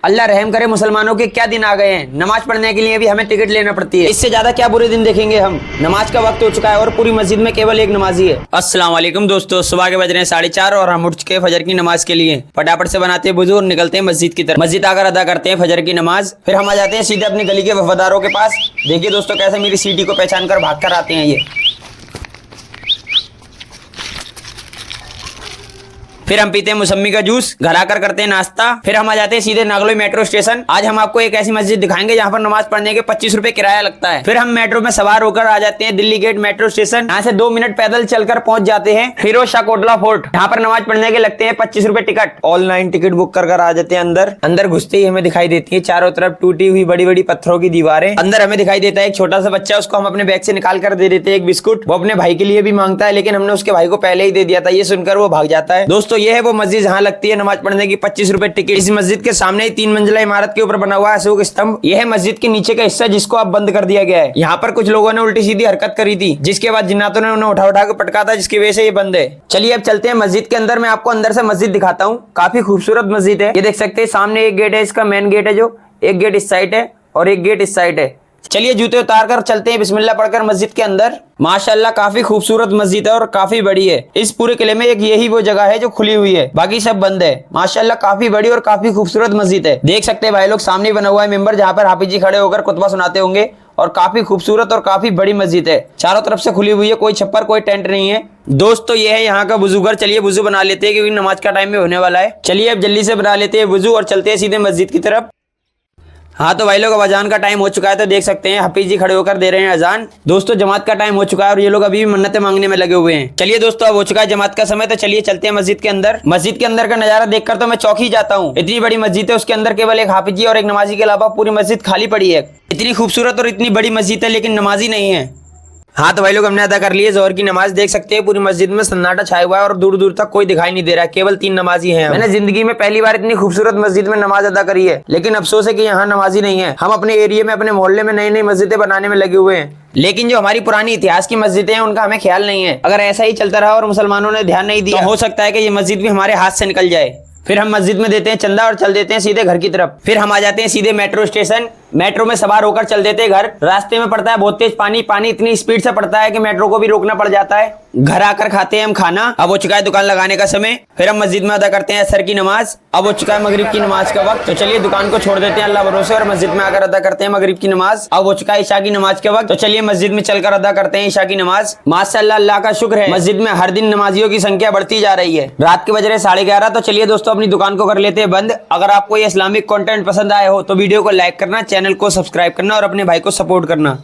अल्लाह रहम करे, मुसलमानों के क्या दिन आ गए हैं। नमाज पढ़ने के लिए भी हमें टिकट लेना पड़ती है। इससे ज्यादा क्या बुरे दिन देखेंगे हम। नमाज का वक्त हो चुका है और पूरी मस्जिद में केवल एक नमाजी है। अस्सलाम वालेकुम दोस्तों, सुबह के बज रहे हैं 4:30 और हम उठ चुके हैं फजर की नमाज के लिए। फटाफट से बनाते हैं वुजू और निकलते हैं मस्जिद की तरफ। मस्जिद आकर अदा करते हैं फजर की नमाज, फिर हम आ जाते हैं सीधे अपनी गली के वफादारों के पास। देखिए दोस्तों कैसे मेरी सीटी को पहचान कर भाग कर आते हैं ये। फिर हम पीते हैं मौसमी का जूस, घर आकर करते हैं नाश्ता, फिर हम आ जाते हैं सीधे नागलोई मेट्रो स्टेशन। आज हम आपको एक ऐसी मस्जिद दिखाएंगे जहाँ पर नमाज पढ़ने के 25 रुपए किराया लगता है। फिर हम मेट्रो में सवार होकर आ जाते हैं दिल्ली गेट मेट्रो स्टेशन। यहाँ से 2 मिनट पैदल चलकर पहुंच जाते हैं फिरोज शाह कोटला फोर्ट। यहाँ पर नमाज पढ़ने के लगते हैं 25 रुपए टिकट। ऑनलाइन टिकट बुक कर आ जाते हैं अंदर। अंदर घुसते ही हमें दिखाई देती है चारों तरफ टूटी हुई बड़ी बड़ी पत्थरों की दीवारें। अंदर हमें दिखाई देता है एक छोटा सा बच्चा, उसको हम अपने बैग से निकाल कर दे देते हैं एक बिस्कुट। वो अपने भाई के लिए भी मांगता है, लेकिन हमने उसके भाई को पहले ही दे दिया था। ये सुनकर वो भाग जाता है। दोस्तों ये है वो मस्जिद लगती है नमाज पढ़ने की 25 रुपए टिकट। इस मस्जिद के सामने ही 3 मंजिला इमारत के ऊपर बना हुआ है अशोक स्तंभ। यह है मस्जिद के नीचे का हिस्सा जिसको अब बंद कर दिया गया है। यहाँ पर कुछ लोगों ने उल्टी सीधी हरकत करी थी, जिसके बाद जिन्नातों ने उन्हें उठा उठा कर पटका था, जिसकी वजह से ये बंद है। चलिए अब चलते हैं मस्जिद के अंदर। मैं आपको अंदर से मस्जिद दिखाता हूँ। काफी खूबसूरत मस्जिद है। ये देख सकते हैं सामने एक गेट है, इसका मेन गेट है, जो एक गेट इस साइड है और एक गेट इस साइड है। चलिए जूते उतार कर चलते हैं बिस्मिल्लाह पढ़कर मस्जिद के अंदर। माशाल्लाह काफी खूबसूरत मस्जिद है और काफी बड़ी है। इस पूरे किले में एक यही वो जगह है जो खुली हुई है, बाकी सब बंद है। माशाल्लाह काफी बड़ी और काफी खूबसूरत मस्जिद है। देख सकते हैं भाई लोग सामने बना हुआ है मिंबर, जहाँ पर हाफिज जी खड़े होकर खुतबा सुनाते होंगे। और काफी खूबसूरत और काफी बड़ी मस्जिद है। चारों तरफ से खुली हुई है, कोई छप्पर कोई टेंट नहीं है। दोस्तों ये है यहाँ का वुजू घर। चलिए वुजू बना लेते हैं क्योंकि नमाज का टाइम भी होने वाला है। चलिए अब जल्दी से बना लेते हैं वुजू और चलते हैं सीधे मस्जिद की तरफ। हाँ तो भाई लोग अब अजान का टाइम हो चुका है, तो देख सकते हैं हाफिज जी खड़े होकर दे रहे हैं अजान। दोस्तों जमात का टाइम हो चुका है और ये लोग अभी भी मन्नतें मांगने में लगे हुए हैं। चलिए दोस्तों अब हो चुका है जमात का समय, तो चलिए चलते हैं मस्जिद के अंदर। मस्जिद के अंदर का नजारा देखकर तो मैं चौंक ही जाता हूँ। इतनी बड़ी मस्जिद है, उसके अंदर केवल एक हाफिज जी और एक नमाजी के अलावा पूरी मस्जिद खाली पड़ी है। इतनी खूबसूरत और इतनी बड़ी मस्जिद है लेकिन नमाजी नहीं है। हाँ तो भाई लोग हमने अदा कर लिए जोहर की नमाज। देख सकते हैं पूरी मस्जिद में सन्नाटा छाया हुआ है और दूर दूर तक कोई दिखाई नहीं दे रहा है, केवल 3 नमाजी हैं। मैंने जिंदगी में पहली बार इतनी खूबसूरत मस्जिद में नमाज अदा करी है, लेकिन अफसोस है कि यहाँ नमाजी नहीं है। हम अपने एरिया में अपने मोहल्ले में नई नई मस्जिदें बनाने में लगे हुए हैं, लेकिन जो हमारी पुरानी इतिहास की मस्जिदें हैं उनका हमें ख्याल नहीं है। अगर ऐसा ही चलता रहा और मुसलमानों ने ध्यान नहीं दिया तो हो सकता है कि ये मस्जिद भी हमारे हाथ से निकल जाए। फिर हम मस्जिद में देते हैं चंदा और चल देते हैं सीधे घर की तरफ। फिर हम आ जाते हैं सीधे मेट्रो स्टेशन। मेट्रो में सवार होकर चल देते हैं घर। रास्ते में पड़ता है बहुत तेज पानी। पानी इतनी स्पीड से पड़ता है कि मेट्रो को भी रोकना पड़ जाता है। घर आकर खाते हैं हम खाना। अब हो चुका है दुकान लगाने का समय। फिर हम मस्जिद में अदा करते हैं असर की नमाज। अब हो चुका है मगरिब की नमाज का वक्त, तो चलिए दुकान को छोड़ देते हैं अल्लाह भरोसे और मस्जिद में आकर अदा करते हैं मगरिब की नमाज। अब हो चुका है ईशा की नमाज के वक्त, तो चलिए मस्जिद में चलकर अदा करते हैं ईशा की नमाज। माशाअल्लाह अल्लाह का शुक्र है, मस्जिद में हर दिन नमाजियों की संख्या बढ़ती जा रही है। रात के बज रहे 11:30, तो चलिए दोस्तों अपनी दुकान को कर लेते हैं बंद। अगर आपको ये इस्लामिक कंटेंट पसंद आया हो तो वीडियो को लाइक करना, चैनल को सब्सक्राइब करना और अपने भाई को सपोर्ट करना।